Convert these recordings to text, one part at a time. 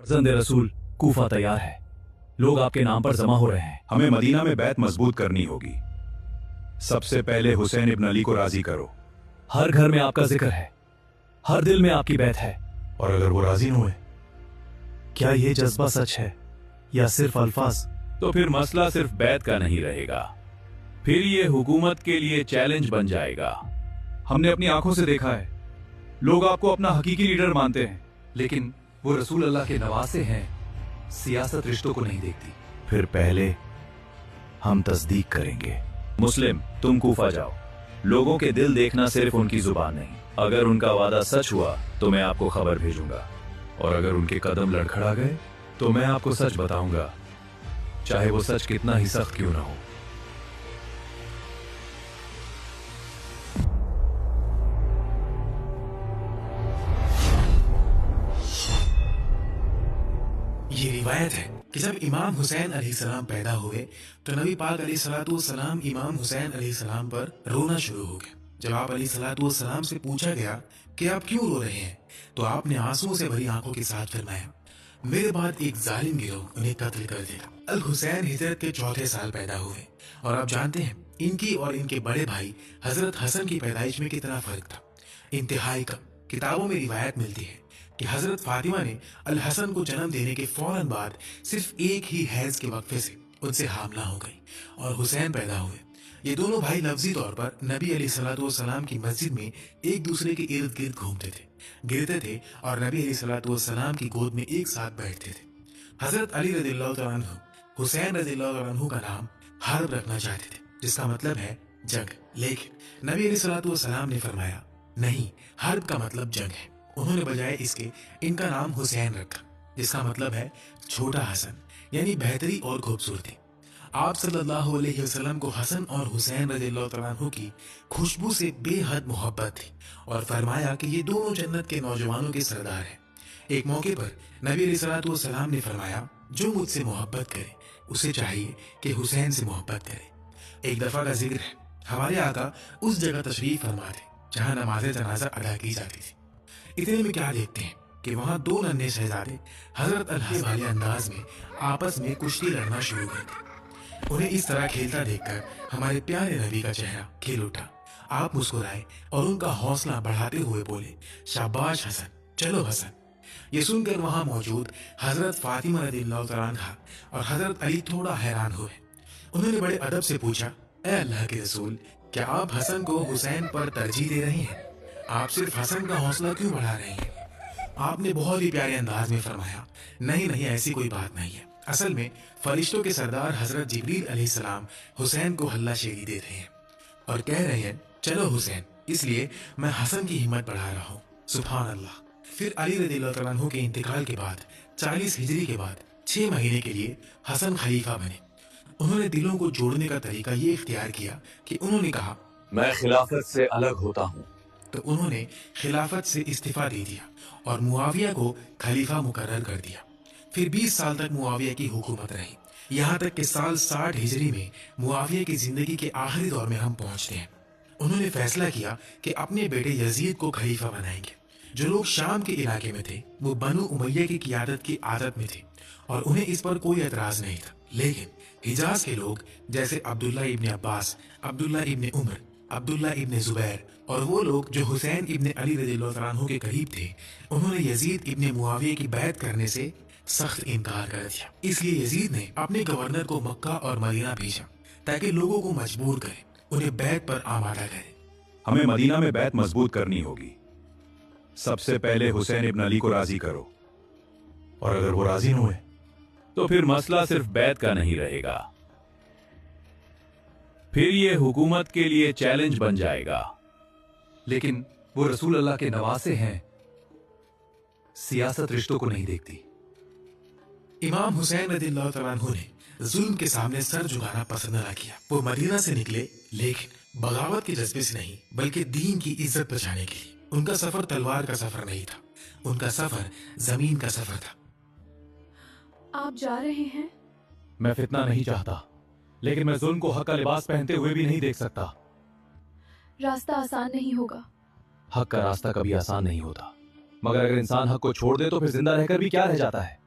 फर्जंद रसूल, कूफा तैयार है। लोग आपके नाम पर जमा हो रहे हैं। हमें मदीना में बैत मजबूत करनी होगी। सबसे पहले हुसैन इब्न अली को राजी करो। हर घर में आपका जिक्र है, हर दिल में आपकी बैत है। और अगर वो राजी न हुए? क्या ये जज्बा सच है या सिर्फ अल्फाज? तो फिर मसला सिर्फ बैत का नहीं रहेगा, फिर ये हुकूमत के लिए चैलेंज बन जाएगा। हमने अपनी आंखों से देखा है, लोग आपको अपना हकीकी लीडर मानते हैं, लेकिन वो रसूल अल्लाह के नवासे हैं। सियासत रिश्तों को नहीं देखती। फिर पहले हम तस्दीक करेंगे। मुस्लिम, तुम कूफा जाओ। लोगों के दिल देखना सिर्फ उनकी जुबान नहीं। अगर उनका वादा सच हुआ तो मैं आपको खबर भेजूंगा, और अगर उनके कदम लड़खड़ा गए तो मैं आपको सच बताऊंगा, चाहे वो सच कितना ही सख्त क्यों ना हो। ये रिवायत है कि जब इमाम हुसैन अलैहिस्सलाम पैदा हुए तो नबी पाक अलैहिस्सलाम इमाम हुसैन अलैहिस्सलाम पर रोना शुरू हो गया। जब आप अलैहिस्सलाम से पूछा गया कि आप क्यों रो रहे हैं, तो आपने आंसुओं से भरी आंखों के साथ फरमाया, मेरे बाद एक जालिम गिरोह उन्हें कत्ल कर देगा। अल हुसैन हिजरत के चौथे साल पैदा हुए, और आप जानते हैं इनकी और इनके बड़े भाई हजरत हसन की पैदाइश में कितना फर्क था, इंतहाई कम। किताबों में रिवायत मिलती है कि हजरत फातिमा ने अल हसन को जन्म देने के फौरन बाद सिर्फ एक ही हैज के वक्फे से उनसे हामला हो गई और हुसैन पैदा हुए। ये दोनों भाई लफ्जी तौर पर नबी अलैहिस्सलाम की मस्जिद में एक दूसरे के इर्द गिर्द घूमते थे, गिरते थे और नबी अलैहिस्सलाम की गोद में एक साथ बैठते थे। हजरत अली रज़ियल्लाहु तआला अन्हु हुसैन रज़ियल्लाहु तआला अन्हु का नाम हर्ब रखना चाहते थे, जिसका मतलब है जंग, लेकिन नबी अलैहिस्सलाम ने फरमाया नहीं, हर्ब का मतलब जंग है। उन्होंने बजाय इसके इनका नाम हुसैन रखा, जिसका मतलब है छोटा हसन, यानी बेहतरी और खूबसूरती। आप सल्लल्लाहु अलैहि वसल्लम को हसन और हुसैन रज़ियल्लाहु तआला अन्हु की खुशबू से बेहद मोहब्बत थी, और फरमाया कि ये दोनों जन्नत के नौजवानों के सरदार हैं। एक मौके पर नबी अलैहिस्सलाम ने फरमाया, जो मुझसे मोहब्बत करे उसे चाहिए कि हुसैन से मोहब्बत करे। एक दफा का जिक्र है, हमारे आका उस जगह तशरीफ फरमा थे जहाँ नमाज जनाजा अदा की जाती थी। इतने में क्या देखते हैं कि वहां दो नन्हे शहजादे हजरत अल हसन वाले अंदाज में आपस में कुश्ती लड़ना शुरू कर दी। उन्हें इस तरह खेलता देखकर हमारे प्यारे नबी का चेहरा खिल उठा। आप मुस्कुराए और उनका हौसला बढ़ाते हुए बोले, शाबाश हसन, चलो हसन। ये सुनकर वहां मौजूद हजरत फातिमा रज़ियल्लाहु तआला अन्हा और हजरत अली थोड़ा हैरान हुए। उन्होंने बड़े अदब से पूछा, ए अल्लाह के रसूल, क्या आप हसन को हुसैन पर तरजीह दे रहे हैं? आप सिर्फ हसन का हौसला क्यों बढ़ा रहे हैं? आपने बहुत ही प्यारे अंदाज में फरमाया, नहीं नहीं, ऐसी कोई बात नहीं है। असल में फरिश्तों के सरदार हजरत जिब्रील अलैहिस्सलाम हुसैन को हल्लाशेरी दे रहे हैं और कह रहे हैं, चलो हुसैन, इसलिए मैं हसन की हिम्मत बढ़ा रहा हूँ। सुभान अल्लाह। फिर अली रज़ियल्लाहु तआला अन्हु के इंतकाल के बाद 40 हिजरी के बाद 6 महीने के लिए हसन खलीफा बने। उन्होंने दिलों को जोड़ने का तरीका ये इख्तियार किया कि उन्होंने कहा, मैं खिलाफत से अलग होता हूँ। तो उन्होंने खिलाफत से इस्तीफा दे दिया और मुआविया को खलीफा मुकर्रर कर दिया। फिर 20 साल तक मुआविया की हुकूमत रही, यहाँ तक कि साल 60 हिजरी में मुआविया की जिंदगी के आखिरी दौर में हम पहुंचते हैं। उन्होंने फैसला किया कि अपने बेटे यजीद को खलीफा बनाएंगे। जो लोग शाम के इलाके में थे वो बनु उमैया की क़ियादत की आदत में थे और उन्हें इस पर कोई एतराज नहीं था, लेकिन हिजाज के लोग जैसे अब्दुल्ला इब्न अब्बास, अब्दुल्ला इब्न उमर, अब्दुल्ला इब्न जुबैर और वो लोग जो हुसैन इब्न अली रज़ियल्लाहु तआला अन्हु के करीब थे, उन्होंने यजीद इब्न मुआविया की बैत करने से सख्त इनकार कर दिया। इसलिए यजीद ने अपने गवर्नर को मक्का और मदीना भेजा ताकि लोगों को मजबूर करे, उन्हें बैत पर आमादा करे। हमें मदीना में बैत मजबूत करनी होगी। सबसे पहले हुसैन इब्न अली को राजी करो, और अगर वो राजी न हुए तो फिर मसला सिर्फ बैत का नहीं रहेगा, फिर ये हुकूमत के लिए चैलेंज बन जाएगा। लेकिन वो रसूल अल्लाह के नवासे हैं, सियासत रिश्तों को नहीं देखती। इमाम हुसैन रज़ियल्लाहु तआला अन्हु ने जुल्म के सामने सर झुकाना पसंद न किया। वो मदीना से निकले, लेकिन बगावत के जज्बे से नहीं बल्कि दीन की इज्जत बचाने के लिए। उनका सफर तलवार का सफर नहीं था, उनका सफर जमीन का सफर था। आप जा रहे हैं? मैं फितना नहीं चाहता, लेकिन मैं जुल्म को हक का लिबास पहनते हुए भी नहीं देख सकता। रास्ता आसान नहीं होगा। हक का रास्ता कभी आसान नहीं होता, मगर अगर इंसान हक को छोड़ दे तो फिर जिंदा रहकर भी क्या रह जाता है।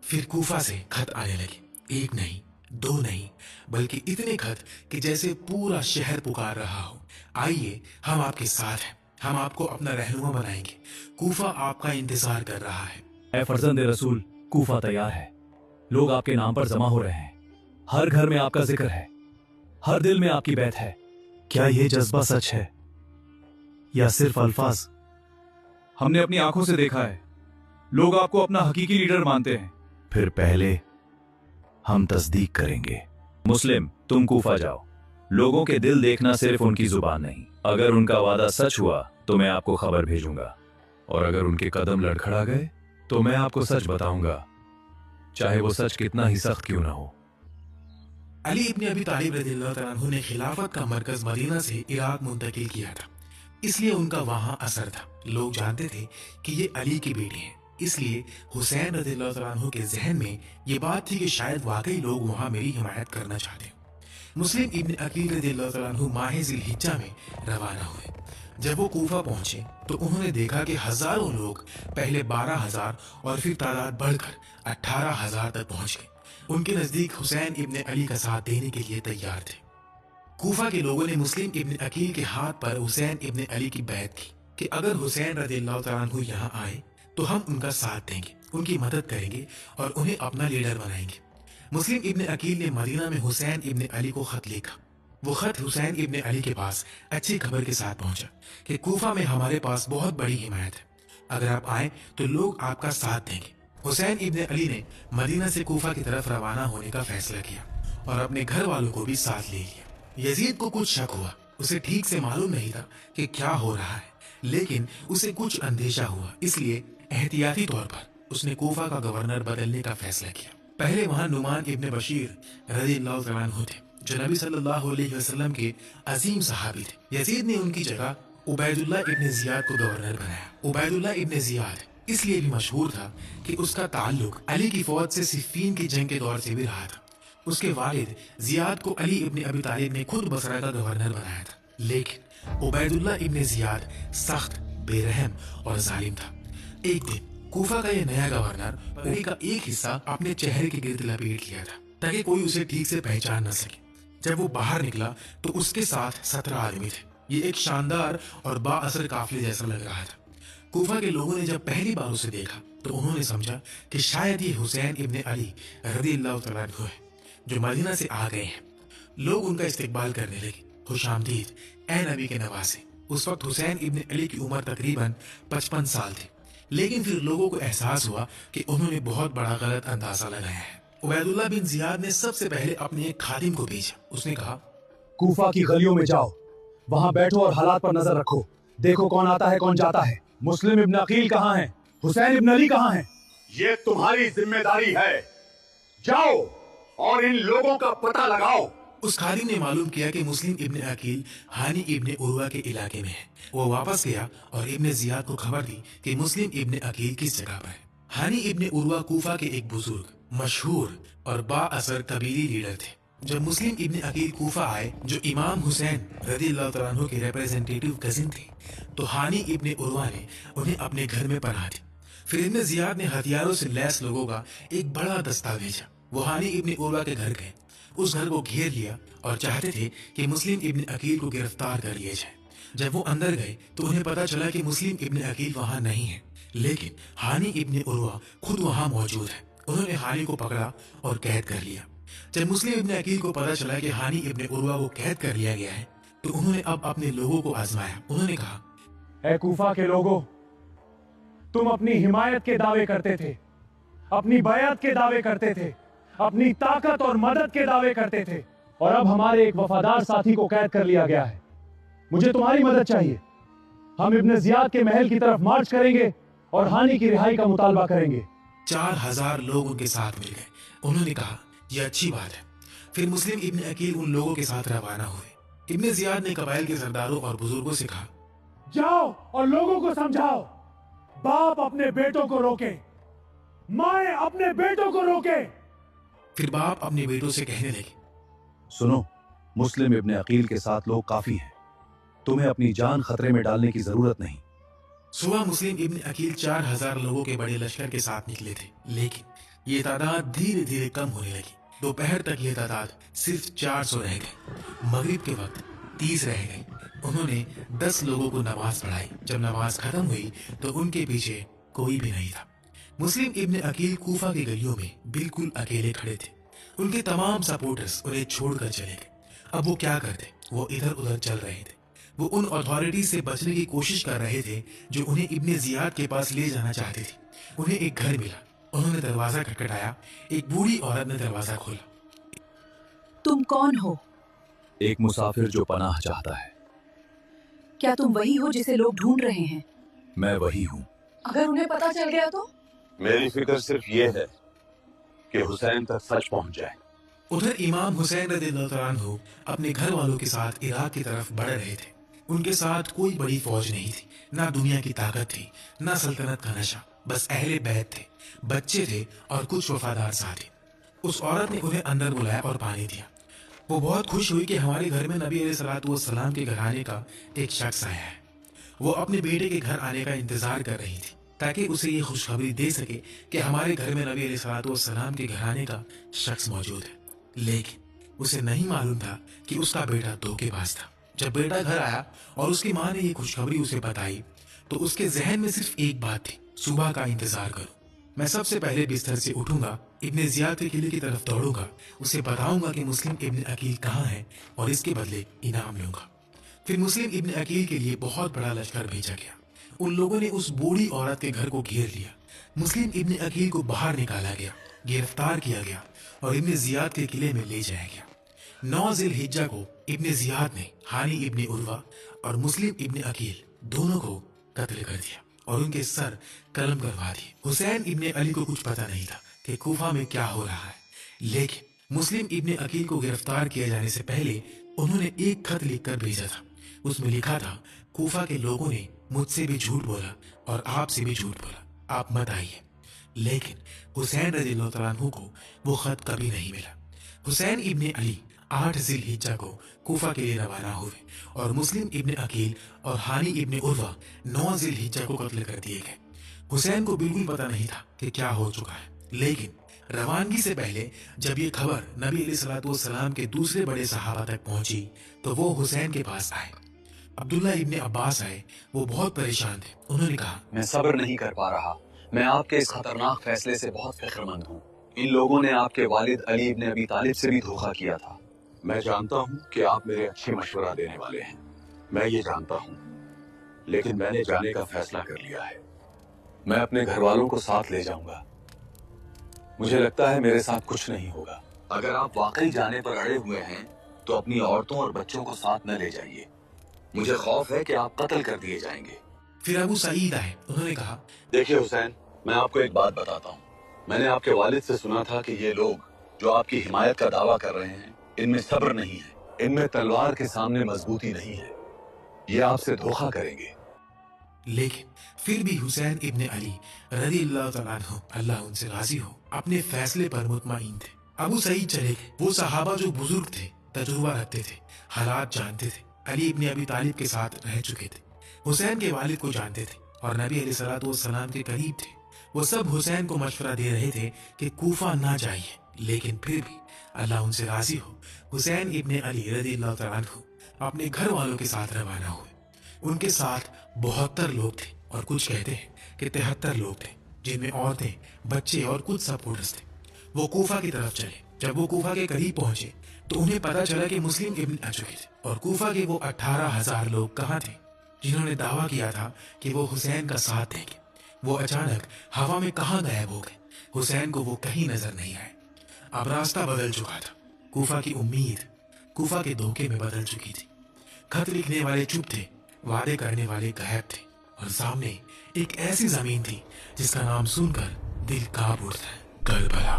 फिर कूफा से खत आने लगे, एक नहीं, दो नहीं, बल्कि इतने खत कि जैसे पूरा शहर पुकार रहा हो, आइए हम आपके साथ हैं, हम आपको अपना रहनुमा बनाएंगे, कूफा आपका इंतजार कर रहा है। ए फर्जंद रसूल, कूफा तैयार है। लोग आपके नाम पर जमा हो रहे हैं। हर घर में आपका जिक्र है, हर दिल में आपकी बैत है। क्या यह जज्बा सच है या सिर्फ अल्फाज? हमने अपनी आंखों से देखा है, लोग आपको अपना हकीकी लीडर मानते हैं। फिर पहले हम तस्दीक करेंगे। मुस्लिम, तुम कूफा जाओ। लोगों के दिल देखना सिर्फ उनकी जुबान नहीं। अगर उनका वादा सच हुआ तो मैं आपको खबर भेजूंगा, और अगर उनके कदम लड़खड़ा गए तो मैं आपको सच बताऊंगा, चाहे वो सच कितना ही सख्त क्यों ना हो। अली इब्न अबी तालिब रज़ियल्लाहु तआला अन्हु ने खिलाफत का मरकज मदीना से इराक मुंतकिल किया था, इसलिए उनका वहां असर था। लोग जानते थे कि ये अली की बेटी हैं, इसलिए हुसैन रज़ियल्लाहु तआला अन्हु के जहन में ये बात थी कि शायद वाकई लोग वहां मेरी हिमायत करना चाहते हैं। मुस्लिम इब्न अकील रज़ियल्लाहु तआला अन्हु माह ज़िलहिज्जा में रवाना हुए। जब वो कूफा पहुंचे तो उन्होंने देखा कि हजारों लोग पहले 12,000 और फिर तादाद बढ़कर 18,000 तक पहुंच गए। उनके नजदीक हुसैन इब्न अली का साथ देने के लिए तैयार थे। कूफा के लोगों ने मुस्लिम इब्न अकील के हाथ पर हुसैन इब्न अली की बैत की कि अगर हुसैन रज़ियल्लाहु तआला अन्हु यहाँ आए तो हम उनका साथ देंगे, उनकी मदद करेंगे और उन्हें अपना लीडर बनाएंगे। मुस्लिम इब्न अकील ने मदीना में हुसैन इब्न अली को खत लिखा। वो खत हुसैन इब्न अली के पास अच्छी खबर के साथ पहुंचा कि कूफा में हमारे पास बहुत बड़ी हिमायत है, अगर आप आए तो लोग आपका साथ देंगे। हुसैन इब्न अली ने मदीना से कूफा की तरफ रवाना होने का फैसला किया और अपने घर वालों को भी साथ ले लिया। यजीद को कुछ शक हुआ, उसे ठीक से मालूम नहीं था कि क्या हो रहा है, लेकिन उसे कुछ अंदेशा हुआ, इसलिए एहतियाती तौर पर उसने कूफा का गवर्नर बदलने का फैसला किया। पहले वहां नुमान इब्न बशीर रज़ियल्लाहु तआला अन्हु थे, जो नबी सल्लल्लाहु अलैहि वसल्लम के अजीम सहाबी थे। यजीद ने उनकी जगह उबैदुल्लाह इब्न जियाद को गवर्नर बनाया। उबैदुल्लाह इब्न जियाद इसलिए भी मशहूर था कि उसका ताल्लुक अली की फौज से सिफ़ीन की जंग के दौर से भी रहा था। उसके वालिद जियाद को अली इब्न अबी तालिब ने खुद बसरा का गवर्नर बनाया था, लेकिन उबैदुल्लाह इब्न जियाद सख्त, बेरहम और जालिम था। एक दिन कूफा का ये नया गवर्नर पगड़ी का एक हिस्सा अपने चेहरे के गिर्द लपेट लिया था ताकि कोई उसे ठीक से पहचान न सके। जब वो बाहर निकला तो उसके साथ 17 आदमी थे। ये एक शानदार और बाअसर काफिले जैसा लग रहा था। कूफा के लोगों ने जब पहली बार उसे देखा तो उन्होंने समझा कि शायद ये हुसैन इब्न अली रज़ियल्लाहु तआला अन्हु है, जो मदीना से आ गए हैं। लोग उनका इस्तकबाल करने लगे। खुशामदीद ए नबी के नवासे। उस वक्त हुसैन इब्न अली की उम्र तकरीबन 55 साल थी, लेकिन फिर लोगों को एहसास हुआ कि उन्होंने बहुत बड़ा गलत अंदाजा लगाया है। उबैदुल्लाह बिन जियाद ने सबसे पहले अपने एक खादिम को भेजा। उसने कहा, कूफा की गलियों में जाओ, वहां बैठो और हालात पर नजर रखो, देखो कौन आता है कौन जाता है। मुस्लिम इब्न अकील कहाँ हैं? हुसैन इब्न अली कहाँ हैं? ये तुम्हारी जिम्मेदारी है, जाओ और इन लोगों का पता लगाओ। उस खादिम ने मालूम किया कि मुस्लिम इब्न अकील हानी इब्न उर्वा के इलाके में है। वो वापस गया और इब्न जियाद को खबर दी कि मुस्लिम इब्न अकील किस जगह पर है। हानी इब्न उर्वा कूफा के एक बुजुर्ग, मशहूर और बाअसर कबीली लीडर थे। जब मुस्लिम इब्न अकील कूफा आए, जो इमाम हुसैन रज़ियल्लाहु तआला अन्हु के रिप्रेजेंटेटिव कजिन थे, तो हानी इब्न उर्वा ने उन्हें अपने घर में पनाह दी। फिर इब्न जियाद ने हथियारों से लैस लोगों का एक बड़ा दस्ता भेजा। वो हानी इब्न उर्वा के घर गए, उस घर को घेर लिया और चाहते थे कि मुस्लिम इब्न अकील को गिरफ्तार कर लिया जाए। जब वो अंदर गए तो उन्हें पता चला कि मुस्लिम इब्न अकील वहां नहीं है, लेकिन हानी इब्न उर्वा खुद वहां मौजूद है। उन्होंने हानी को पकड़ा और कैद कर लिया। जब मुस्लिम इब्न अकील को पता चला कि हानी इब्न उर्वा को कैद कर लिया गया है, तो उन्होंने अब अपने लोगों को आजमाया। उन्होंने कहा, ए कूफा के लोगों, तुम अपनी हिमायत के दावे करते थे, अपनी बैअत के दावे करते थे, अपनी ताकत और मदद के दावे करते थे, और अब हमारे एक वफादार साथी को कैद कर लिया गया है। मुझे तुम्हारी मदद चाहिए। हम इब्न जियाद के महल की तरफ मार्च करेंगे और हानी की रिहाई का मुतालबा करेंगे। 4000 लोग उनके साथ मिल गए। उन्होंने कहा, यह अच्छी बात है। फिर मुस्लिम इब्न अकील उन लोगों के साथ रवाना हुए। इब्न जियाद ने कबाइल के सरदारों और बुजुर्गों से कहा, जाओ और लोगों को समझाओ, बाप अपने बेटों को रोके, माए अपने बेटों को रोके। फिर बाप अपने बेटों से कहने लगे, सुनो, मुस्लिम इब्न अकील के साथ लोग काफी हैं, तुम्हें अपनी जान खतरे में डालने की जरूरत नहीं। सुबह मुस्लिम इब्न अकील 4000 लोगों के बड़े लश्कर के साथ निकले थे, लेकिन ये तादाद धीरे धीरे कम होने लगी। दोपहर तक ये तादाद सिर्फ 400 रह गई। मगरिब के वक्त 30 रह गई। उन्होंने 10 लोगों को नमाज पढ़ाई। जब नमाज खत्म हुई तो उनके पीछे कोई भी नहीं था। मुस्लिम इब्न अकील कूफा की गलियों में बिल्कुल अकेले खड़े थे। उनके तमाम सपोर्टर्स उन्हें छोड़कर चले गए। अब वो क्या करते? वो इधर उधर चल रहे थे। वो उन अथॉरिटी से बचने की कोशिश कर रहे थे जो उन्हें इब्ने जियाद के पास ले जाना चाहती थी। उन्हें एक घर मिला। उन्होंने दरवाजा खटखटाया। एक बूढ़ी औरत ने दरवाजा खोला। तुम कौन हो? एक मुसाफिर जो पनाह चाहता है। क्या तुम वही हो जिसे लोग ढूंढ रहे हैं? मैं वही हूँ। अगर उन्हें पता चल गया तो? मेरी फिक्र सिर्फ ये है कि हुसैन तक सच पहुंच जाए। उधर इमाम हुसैन रज़ियल्लाहु तआला अन्हु अपने घर वालों के साथ इराक की तरफ बढ़ रहे थे। उनके साथ कोई बड़ी फौज नहीं थी, ना दुनिया की ताकत थी, ना सल्तनत का नशा। बस अहले बैत थे, बच्चे थे और कुछ वफादार साथी। उस औरत ने उन्हें अंदर बुलाया और पानी दिया। वो बहुत खुश हुई कि हमारे घर में नबी अलैहिस्सलातु वस्सलाम के घर आने का एक शख्स आया है। वो अपने बेटे के घर आने का इंतजार कर रही थी ताकि उसे ये खुशखबरी दे सके कि हमारे घर में नबी अलैहिस्सलातु वस्सलाम के घर आने का शख्स मौजूद है। लेकिन उसे नहीं मालूम था कि उसका बेटा धोखेबाज था। जब बेटा घर आया और उसकी माँ ने ये खुशखबरी उसे बताई तो उसके जहन में सिर्फ एक बात थी, सुबह का इंतजार करो। मैं सबसे पहले बिस्तर से उठूंगा, इब्ने जियाद के किले की तरफ दौड़ूंगा, उसे बताऊंगा कि मुस्लिम इब्न अकील कहाँ है और इसके बदले इनाम लूंगा। फिर मुस्लिम इब्न अकील के लिए बहुत बड़ा लश्कर भेजा गया। उन लोगों ने उस बूढ़ी औरत के घर को घेर लिया। मुस्लिम इब्न अकील को बाहर निकाला गया, गिरफ्तार किया गया और इब्ने जियाद के किले में ले जाया गया। 9 ज़िलहिज्जा को इब्ने जियाद ने हानी इब्ने उर्वा और मुस्लिम इब्न अकील दोनों को कत्ल कर दिया और उनके सर कलम करवा दिए। हुसैन इब्ने अली को कुछ पता नहीं था कि कूफा में क्या हो रहा है, लेकिन मुस्लिम इब्ने अकील को गिरफ्तार किए जाने से पहले उन्होंने एक खत लिखकर भेजा था। उसमें लिखा था, कूफा के लोगों ने मुझसे भी झूठ बोला और आपसे भी झूठ बोला, आप मत आइए। लेकिन हुसैन रज़ियल्लाहु तआला अन्हु को वो खत कभी नहीं मिला। हुसैन इब्ने अली 8 ज़िलहिज्जा को कूफा के लिए रवाना हुए और मुस्लिम इब्ने अकील और हानी इब्ने उर्वा 9 ज़िलहिज्जा को कत्ल कर दिए गए। हुसैन को बिल्कुल पता नहीं था कि क्या हो चुका है, लेकिन रवानगी से पहले जब ये खबर नबी अलैहिस्सलातु वस्सलाम के दूसरे बड़े सहाबा तक पहुंची तो वो हुसैन के पास आए। अब्दुल्ला इब्ने अब्बास आए। वो बहुत परेशान थे। उन्होंने कहा, मैं सब्र नहीं कर पा रहा। मैं आपके इस खतरनाक फैसले से बहुत फिक्रमंद हूँ। इन लोगों ने आपके वालिद अली इब्ने अबी तालिब से भी धोखा किया था। मैं जानता हूँ कि आप मेरे अच्छे मशवरा देने वाले हैं, मैं ये जानता हूँ, लेकिन मैंने जाने का फैसला कर लिया है। मैं अपने घर वालों को साथ ले जाऊंगा। मुझे लगता है मेरे साथ कुछ नहीं होगा। अगर आप वाकई जाने पर अड़े हुए हैं तो अपनी औरतों और बच्चों को साथ न ले जाइए। मुझे खौफ है कि आप कत्ल कर दिए जाएंगे। फिर अबू सईद आए। उन्होंने कहा, देखिए हुसैन, मैं आपको एक बात बताता हूँ। मैंने आपके वालिद से सुना था कि ये लोग जो आपकी हिमायत का दावा कर रहे हैं, इनमें सब्र नहीं है, इनमें तलवार के सामने मजबूती नहीं है। ये आपसे धोखा करेंगे। लेकिन फिर भी हुसैन इब्ने अली रज़ियल्लाहु तआला अन्हु, अल्लाह उनसे राजी हो, अपने फैसले पर मुतमईन थे। अबू सईद चले गए। वो सहाबा जो बुजुर्ग थे, तजुर्बा रखते थे, हालात जानते थे, अली इब्ने अबी तालिब के साथ रह चुके थे, हुसैन के वालिद को जानते थे और नबी अलैहिस्सलातु वस्सलाम के करीब थे। वो सब हुसैन को मशवरा दे रहे थे कि कूफा ना जाइए, लेकिन फिर भी अल्लाह उनसे राजी हो, हुसैन इब्ने अली रज़ियल्लाहु तआला अन्हु अपने घर वालों के साथ रवाना हुए। उनके साथ 72 लोग थे और कुछ कहते हैं कि 73 लोग थे, जिनमें औरतें, बच्चे और कुछ सपोर्टर्स थे। वो कूफा की तरफ चले। जब वो कूफा के करीब पहुंचे तो उन्हें पता चला कि मुस्लिम इब्न आ चुके थे और कूफा के वो 18,000 लोग कहाँ थे जिन्होंने दावा किया था कि वो हुसैन का साथ देंगे। वो अचानक हवा में कहाँ गायब हो गए। हुसैन को वो कहीं नजर नहीं आए। अब रास्ता बदल चुका था। कूफा की उम्मीद कूफा के धोखे में बदल चुकी थी। खत लिखने वाले चुप थे, वादे करने वाले गायब थे और सामने एक ऐसी जमीन थी जिसका नाम सुनकर दिल कांप उठता है, करबला।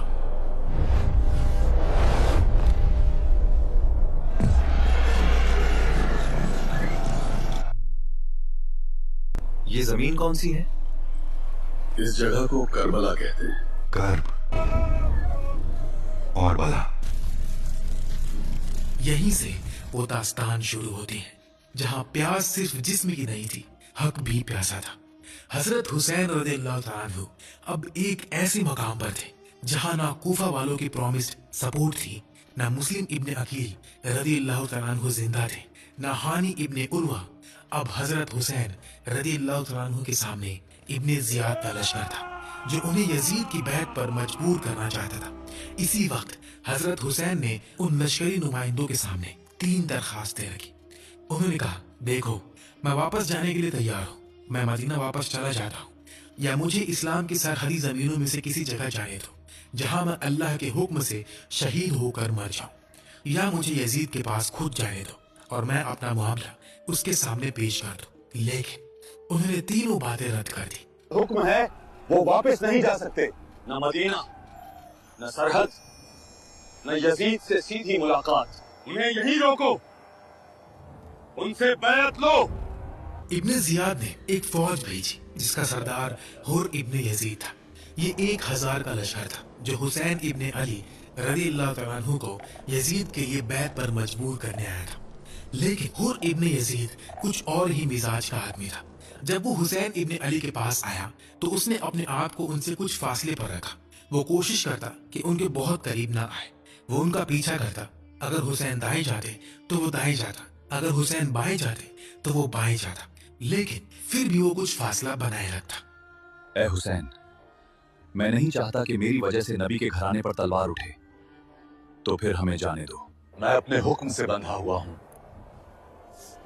ये जमीन कौन सी है? इस जगह को करबला कहते हैं। कर्ब और बला। यहीं से वो दास्तान शुरू होती है जहां प्यास सिर्फ जिस्म की नहीं थी, हक भी प्यासा था। हजरत हुसैन रज़ियल्लाहु तआला अन्हु अब एक ऐसे मकाम पर थे जहां ना कूफा वालों की प्रॉमिस्ड सपोर्ट थी, ना मुस्लिम इब्ने अकील रदियल्लाहु तआला अन्हु जिंदा थे, ना हानी इब्ने उर्वा। अब हजरत हुसैन रदियल्लाहु तआला अन्हु के सामने इब्ने जियाद का लश्कर था, जो उन्हें यजीद की बैत पर मजबूर करना चाहता था। इसी वक्त हजरत हुसैन ने उन लश्करी नुमाइंदों के सामने 3 दरखास्तें रखी। उन्होंने कहा, देखो, मैं वापस जाने के लिए तैयार हूँ, मैं मदीना वापस चला जाता हूँ, या मुझे इस्लाम की सरहदी जमीनों में से किसी जगह जाने दो जहां मैं अल्लाह के हुक्म से शहीद होकर मर जाऊं, या मुझे यजीद के पास खुद जाने दो और मैं अपना मामला उसके सामने पेश कर दूं। लेकिन उन्होंने तीनों बातें रद्द कर दी। हुक्म है, वो वापस नहीं जा सकते, न मदीना, न सरहद, न यजीद से सीधी मुलाकात। उन्हें यही रोको, उनसे बैत लो। इब्ने जियाद ने एक फौज भेजी जिसका सरदार हुर इब्ने यजीद था। ये 1000 का लश्कर था जो हुसैन इब्ने अली रदियल्लाहु तआला अन्हु को यजीद के लिए बैत पर मजबूर करने आया था। लेकिन हुर इब्ने यजीद कुछ और ही मिजाज का आदमी था। जब वो हुसैन इब्ने अली के पास आया तो उसने अपने आप को उनसे कुछ फासले पर रखा। वो कोशिश करता कि उनके बहुत करीब ना आए। वो उनका पीछा करता। अगर हुसैन दाएं जाते तो वो दाएं जाता, अगर हुसैन बाएं जाते तो वो बाएं जाता, लेकिन फिर भी वो कुछ फासला बनाए रखता। ए हुसैन, मैं नहीं चाहता कि मेरी वजह से नबी के घराने पर तलवार उठे, तो फिर हमें जाने दो। मैं अपने हुक्म से बंधा हुआ हूं।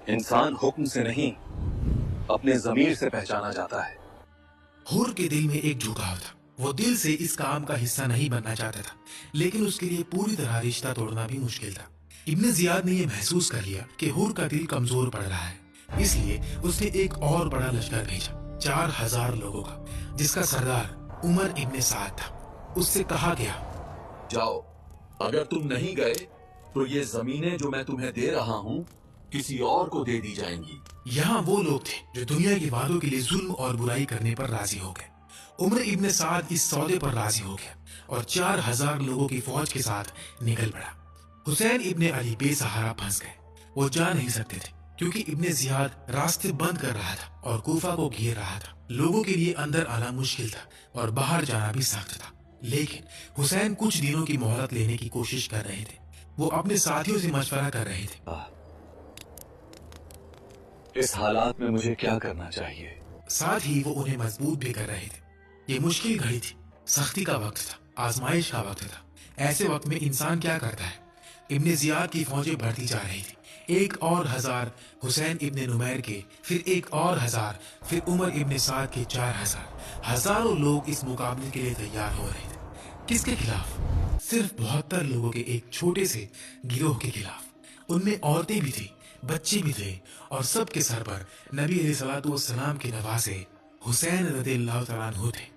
इंसान हुक्म से नहीं, अपने जमीर से पहचाना जाता है। हुर के दिल में एक झुकाव था। वो दिल से इस काम का हिस्सा नहीं बनना चाहता था, लेकिन उसके लिए पूरी तरह रिश्ता तोड़ना भी मुश्किल था। इब्ने जियाद ने यह महसूस कर लिया कि हुर का दिल कमजोर पड़ रहा है, इसलिए उसने एक और बड़ा लश्कर भेजा 4000 लोगों का, जिसका सरदार उमर इब्ने साद था। उससे कहा गया, जाओ, अगर तुम नहीं गए तो ये जमीनें जो मैं तुम्हें दे रहा हूं किसी और को दे दी जाएंगी। यहाँ वो लोग थे जो दुनिया के वादों के लिए जुल्म और बुराई करने पर राजी हो गए। उमर इब्ने साद इस सौदे पर राजी हो गया और 4000 लोगों की फौज के साथ निकल पड़ा। हुसैन इब्ने अली बेसहारा फंस गए। वो जा नहीं सकते थे क्योंकि इब्ने जियाद रास्ते बंद कर रहा था और कूफा को घेर रहा था। लोगों के लिए अंदर आना मुश्किल था और बाहर जाना भी सख्त था। लेकिन हुसैन कुछ दिनों की मोहलत लेने की कोशिश कर रहे थे। वो अपने साथियों से मशवरा कर रहे थे। इस हालात में मुझे क्या करना चाहिए? साथ ही वो उन्हें मजबूत भी कर रहे थे। ये मुश्किल घड़ी थी, सख्ती का वक्त था, आजमाइश का वक्त था। ऐसे वक्त में इंसान क्या करता है? इब्ने जियाद की फौजें बढ़ती जा रही थी। 1 और 1000 हुसैन इब्ने नुमैर के, फिर 1 और 1000, फिर उमर इब्ने साद के 4000। हजारों लोग इस मुकाबले के लिए तैयार हो रहे थे। किसके खिलाफ? सिर्फ 72 लोगों के एक छोटे से गिरोह के खिलाफ। उनमें औरतें भी थी, बच्चे भी थे और सबके सर पर नबी अलैहिस्सलातु वस्सलाम के नवासे हुसैन रदियल्लाहु तआला अन्हु थे।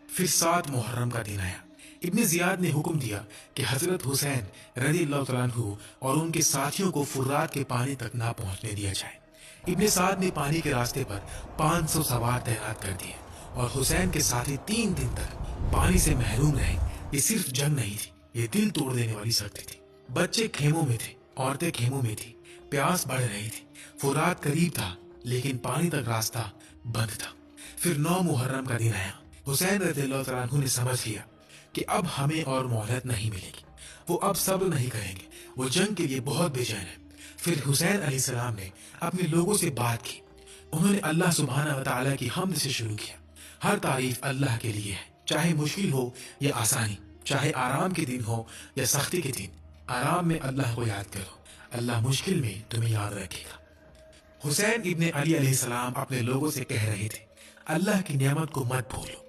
फिर 7 मुहर्रम का दिन आया। इब्ने जियाद ने हुक्म दिया कि हजरत हुसैन रदियल्लाहु तआला अन्हु और उनके साथियों को फुर्रात के पानी तक ना पहुंचने दिया जाए। इब्ने साद ने पानी के रास्ते पर 500 सवार तैनात कर दिए और हुसैन के साथी 3 दिन तक पानी से महरूम रहे। ये सिर्फ जंग नहीं थी, ये दिल तोड़ देने वाली सख्ती थी। बच्चे खेमों में थे, औरतें खेमों में थी। प्यास बढ़ रही थी। फुरात करीब था लेकिन पानी तक रास्ता बंद था। फिर 9 मुहर्रम का दिन आया। हुसैन रदियल्लाहु तआला अन्हु ने समझ लिया कि अब हमें और मोहलत नहीं मिलेगी। वो अब सब्र नहीं करेंगे, वो जंग के लिए बहुत बेचैन है। फिर हुसैन अलैहिस्सलाम ने अपने लोगों से बात की। उन्होंने अल्लाह सुब्हानहू व तआला की हम्द से शुरू किया। हर तारीफ अल्लाह के लिए है, चाहे मुश्किल हो या आसानी, चाहे आराम के दिन हो या सख्ती के दिन। आराम में अल्लाह को याद करो, अल्लाह मुश्किल में तुम्हें याद रखेगा। हुसैन इब्ने अली अलैहिस्सलाम अपने लोगों से कह रहे थे, अल्लाह की नेमत को मत भूलो।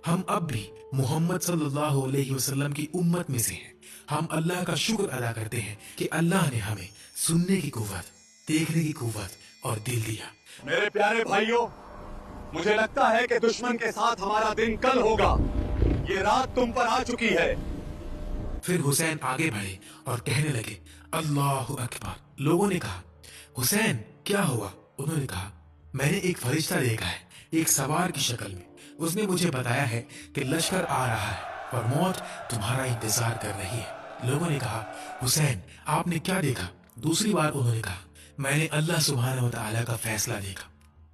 हम अब भी मोहम्मद सल्लल्लाहु अलैहि वसल्लम की उम्मत में से हैं। हम अल्लाह का शुक्र अदा करते हैं कि अल्लाह ने हमें सुनने की कुव्वत, देखने की कुव्वत और दिल दिया। मेरे प्यारे भाइयों, मुझे लगता है कि दुश्मन के साथ हमारा दिन कल होगा। ये रात तुम पर आ चुकी है। फिर हुसैन आगे बढ़े और कहने लगे, अल्लाहु अकबर। लोगों ने कहा, हुसैन क्या हुआ? उन्होंने कहा, मैंने एक फरिश्ता देखा है, एक सवार की शक्ल में। उसने मुझे बताया है कि लश्कर आ रहा है और मौत तुम्हारा इंतजार कर रही है। लोगों ने कहा, हुसैन आपने क्या देखा? दूसरी बार उन्होंने कहा, मैंने अल्लाह सुब्हानहू व तआला का फैसला देखा।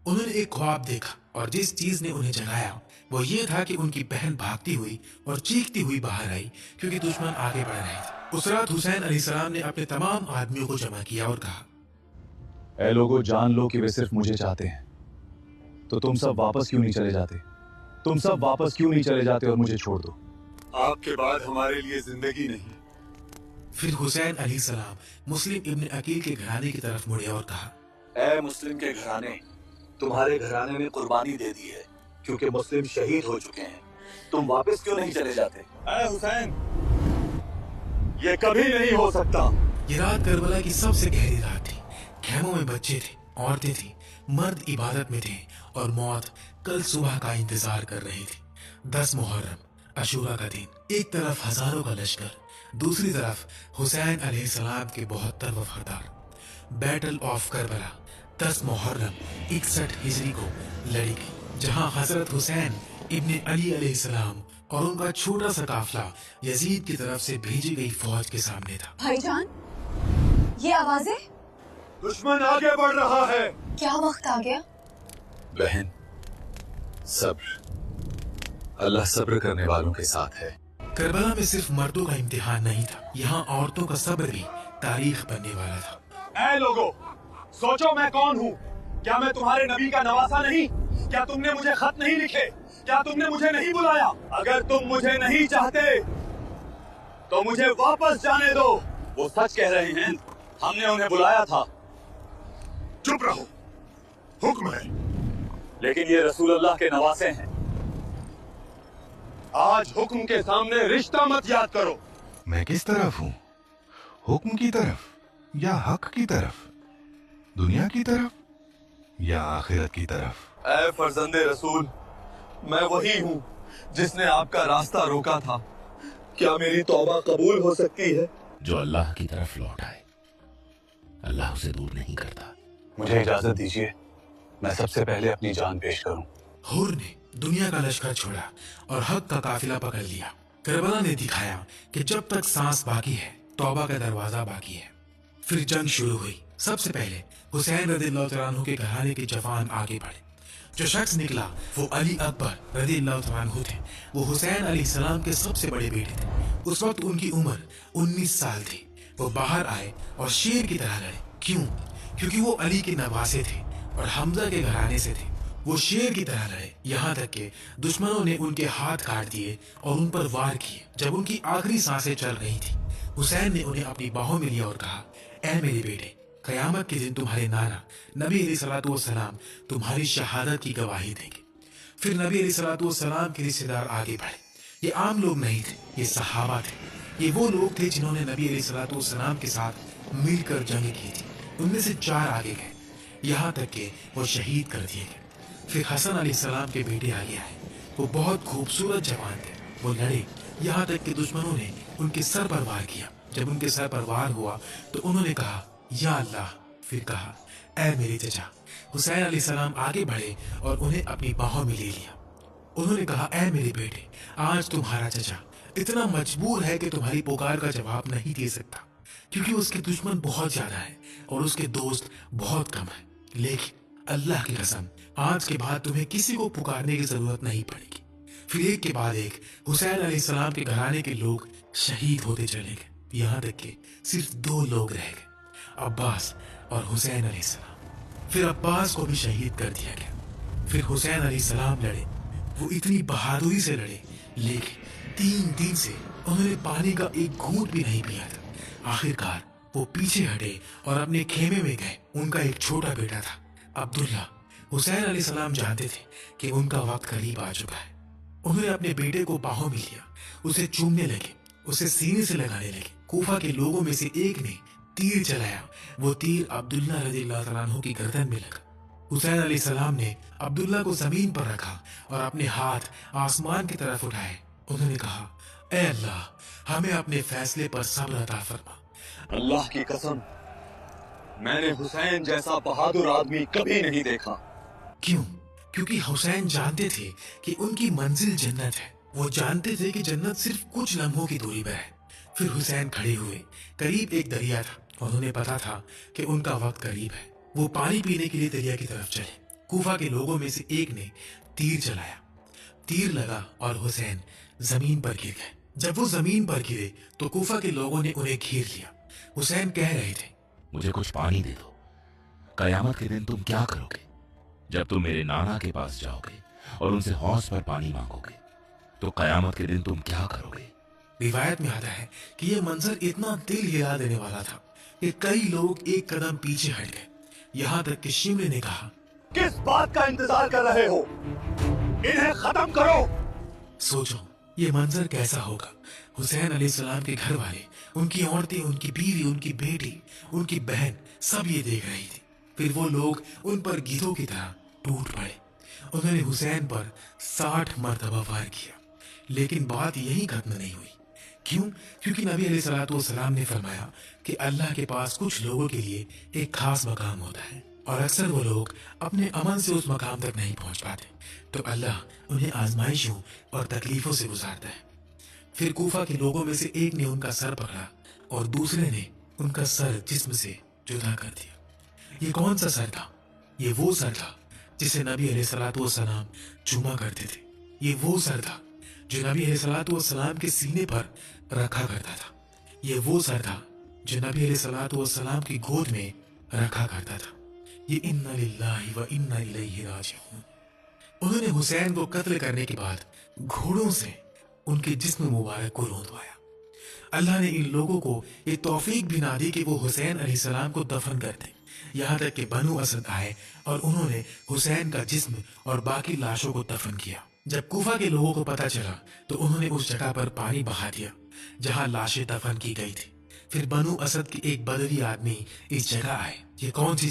उन्होंने एक ख्वाब देखा और जिस चीज ने उन्हें जगाया वो ये था कि उनकी बहन भागती हुई और चीखती हुई बाहर आई क्योंकि दुश्मन आगे बढ़ रहे थे। उस रात हुसैन अलैहिस्सलाम ने अपने तमाम आदमियों को जमा किया और कहा, ऐ लोगों, जान लो कि वे सिर्फ मुझे चाहते हैं, तो तुम सब वापस क्यों नहीं चले जाते? तुम सब वापस क्यों नहीं चले जाते और मुझे छोड़ दो? आपके बाद हमारे लिए जिंदगी नहीं। फिर हुसैन अलैहिस्सलाम मुस्लिम इब्न अकील के घराने की तरफ मुड़े और कहा, ऐ मुस्लिम के घराने, तुम्हारे घराने ने कुर्बानी दे दी है क्योंकि मुस्लिम शहीद हो चुके हैं। तुम वापस क्यों नहीं चले जाते? ऐ हुसैन, ये कभी नहीं हो सकता। ये रात करबला की सबसे गहरी रात थी। खेमों में बच्चे थे, औरतें थी, मर्द इबादत में थे और मौत कल सुबह का इंतजार कर रही थी। 10 मुहर्रम, अशूरा का दिन। एक तरफ हजारों का लश्कर, दूसरी तरफ हुसैन अलैहिस्सलाम के 72 वफादार। बैटल ऑफ करबला 10 मुहर्रम 61 हिजरी को लड़ी गई, जहां हजरत हुसैन इब्न अली अलैहिस्सलाम और उनका छोटा सा काफिला यजीद की तरफ से भेजी गई फौज के सामने था। भाईजान, ये आवाजें? दुश्मन आगे बढ़ रहा है। क्या वक्त आ गया? बहन, सब्र। अल्लाह सब्र करने वालों के साथ है। करबला में सिर्फ मर्दों का इम्तिहान नहीं था, यहाँ औरतों का सब्र भी तारीख बनने वाला था। ऐ लोगों, सोचो मैं कौन हूँ? क्या मैं तुम्हारे नबी का नवासा नहीं? क्या तुमने मुझे खत नहीं लिखे? क्या तुमने मुझे नहीं बुलाया? अगर तुम मुझे नहीं चाहते तो मुझे वापस जाने दो। वो सच कह रहे हैं, हमने उन्हें बुलाया था। चुप रहो, हुक्म है। लेकिन ये रसूल अल्लाह के नवासे हैं। आज हुक्म के सामने रिश्ता मत याद करो। मैं किस तरफ हूँ? हुक्म की तरफ या हक की तरफ? दुनिया की तरफ या आखिरत की तरफ? ऐ फर्जंदे रसूल, मैं वही हूँ जिसने आपका रास्ता रोका था। क्या मेरी तौबा कबूल हो सकती है? जो अल्लाह की तरफ लौट आए, अल्लाह उसे दूर नहीं करता। मुझे इजाजत दीजिए, मैं सबसे पहले अपनी जान पेश करूं। हुर ने दुनिया का लश्कर छोड़ा और हक का काफिला पकड़ लिया। करबला ने दिखाया कि जब तक सांस बाकी है, तौबा का दरवाजा बाकी है। फिर जंग शुरू हुई। सबसे पहले हुसैन रज़ियल्लाहु तआला अन्हु के घराने के जवान आगे बढ़े। जो शख्स निकला वो अली अकबर रज़ियल्लाहु तआला अन्हु थे। वो हुसैन अलैहिस्सलाम के सबसे बड़े बेटे थे। उस वक्त उनकी उम्र 19 साल थी। वो बाहर आए और शेर की तरह लड़े। क्यों? क्योंकि वो अली के नवासे थे और हमजा के घराने से थे। वो शेर की तरह लड़े, यहाँ तक कि दुश्मनों ने उनके हाथ काट दिए और उन पर वार किए। जब उनकी आखिरी सांसें चल रही थी, हुसैन ने उन्हें अपनी बाहों में लिया और कहा, ऐ मेरे बेटे, कयामत के दिन तुम्हारे नाना नबी अलैहिस्सलातु वस्सलाम तुम्हारी शहादत की गवाही देंगे। फिर नबी अलैहिस्सलातु वस्सलाम के रिश्तेदार आगे बढ़े। ये आम लोग नहीं थे, ये सहाबा थे। ये वो लोग थे जिन्होंने नबी अलैहिस्सलातु वस्सलाम के साथ मिलकर जंग की थी। उनमें से 4 आगे गए, यहाँ तक कि वो शहीद कर दिए गए। फिर हसन अलैहिस्सलाम के बेटे आगे आए। वो बहुत खूबसूरत जवान थे। वो लड़े, यहाँ तक कि दुश्मनों ने उनके सर पर वार किया। जब उनके सर पर वार हुआ तो उन्होंने कहा, या अल्लाह। फिर कहा, ऐ मेरे चचा। हुसैन अलैहिस्सलाम आगे बढ़े और उन्हें अपनी बाहों में ले लिया। उन्होंने कहा, ऐ मेरे बेटे, आज तुम्हारा चचा इतना मजबूर है कि तुम्हारी पुकार का जवाब नहीं दे सकता, क्योंकि उसके दुश्मन बहुत ज्यादा है और उसके दोस्त बहुत कम है। लेकिन अल्लाह की कसम, आज के बाद तुम्हें किसी को पुकारने की जरूरत नहीं पड़ेगी। फिर एक के बाद एक हुसैन अलैहिस्सलाम के घराने के लोग शहीद होते चले गए, यहाँ तक कि सिर्फ 2 लोग रह गए, अब्बास और हुसैन अलैहिस्सलाम। फिर अब्बास को भी शहीद कर दिया गया। फिर हुसैन अलैहिस्सलाम लड़े। वो इतनी बहादुरी से लड़े, लेकिन 3 दिन से उन्होंने पानी का एक घूंट भी नहीं पिया था। आखिरकार वो पीछे हटे और अपने खेमे में गए। उनका एक छोटा बेटा था, अब्दुल्ला। हुसैन अलैहिस्सलाम जानते थे कि उनका वक्त करीब आ चुका है। उन्होंने अपने बेटे को बाहों में लिया, उसे चूमने लगे, उसे सीने से लगाने लगे। कूफा के लोगों में से एक ने तीर चलाया। वो तीर अब्दुल्ला रज़ियल्लाहु तआला अन्हु की गर्दन में लगा। हुसैन अलैहिस्सलाम ने अब्दुल्ला को जमीन पर रखा और अपने हाथ आसमान की तरफ उठाए। उन्होंने कहा, ऐ अल्लाह, हमें अपने फैसले पर सब्र अता फरमा। अल्लाह की कसम, मैंने हुसैन जैसा बहादुर आदमी कभी नहीं देखा। क्यों? क्योंकि हुसैन जानते थे कि उनकी मंजिल जन्नत है। वो जानते थे कि जन्नत सिर्फ कुछ लम्हों की दूरी पर है। फिर हुसैन खड़े हुए। करीब एक दरिया था और उन्हें पता था कि उनका वक्त करीब है। वो पानी पीने के लिए दरिया की तरफ चले। कूफा के लोगों में से एक ने तीर चलाया। तीर लगा और हुसैन जमीन पर गिर गए। जब वो जमीन पर गिरे तो कूफा के लोगों ने उन्हें घेर लिया। हुसैन कह रहे थे, मुझे कुछ पानी दे दो। कयामत के दिन तुम क्या करोगे? जब तुम मेरे नाना के पास जाओगे और उनसे हौस पर पानी मांगोगे तो कयामत के दिन तुम क्या करोगे? रिवायत में आता है कि यह मंजर इतना दिल हिला देने वाला था कि कई लोग एक कदम पीछे हट गए। यहाँ तक कि शिमले ने कहा, किस बात का इंतजार कर रहे हो? इन्हें खत्म करो। सोचो ये मंजर कैसा होगा। हुसैन अलैहिस्सलाम के घर वाले, उनकी औरतें, उनकी बीवी, उनकी बेटी, उनकी बहन सब ये देख रही थी। फिर वो लोग उन पर गीतों की तरह टूट पड़े। उन्होंने हुसैन पर 60 मरतबा वार किया। लेकिन बात यही खत्म नहीं हुई। क्यों? क्योंकि नबी अलैहिस्सलाम ने फरमाया कि अल्लाह के पास कुछ लोगों के लिए एक खास मकाम होता है और अक्सर वो लोग अपने अमल से उस मकाम तक नहीं पहुंच पाते, तो अल्लाह उन्हें आजमाइशों और तकलीफों से गुजारता है। फिर कूफा के लोगों में से एक ने उनका सर पकड़ा और दूसरे ने उनका सर जिस्म से जुदा कर दिया। ये कौन सा सर था? ये वो सर था जिसे नबी अलैहिस्सलाम चूमा करते थे। ये वो सर था जो नबी अलैहिस्सलाम के सीने पर रखा करता था। ये वो सर था जो नबी अलैहिस्सलाम की गोद में रखा करता था। ये इन्ना लिल्लाहि व इन्ना इलैहि राजिऊन। उन्होंने हुसैन को कत्ल करने के बाद घोड़ों से उनके जिस्म मुबारक को रोंदवाया। अल्लाह ने इन लोगों को ये तौफीक भी ना दी कि वो हुसैन अलैहिस्सलाम को दफन कर दें। यहाँ तक कि बनु असद आए और उन्होंने हुसैन का जिस्म और बाकी लाशों को दफन किया। जब कूफा के लोगों को पता चला तो उन्होंने उस जगह पर पानी बहा दिया जहाँ लाशें दफन की गई थी। फिर बनु असद के एक बदवी आदमी इस जगह आए। ये कौन सी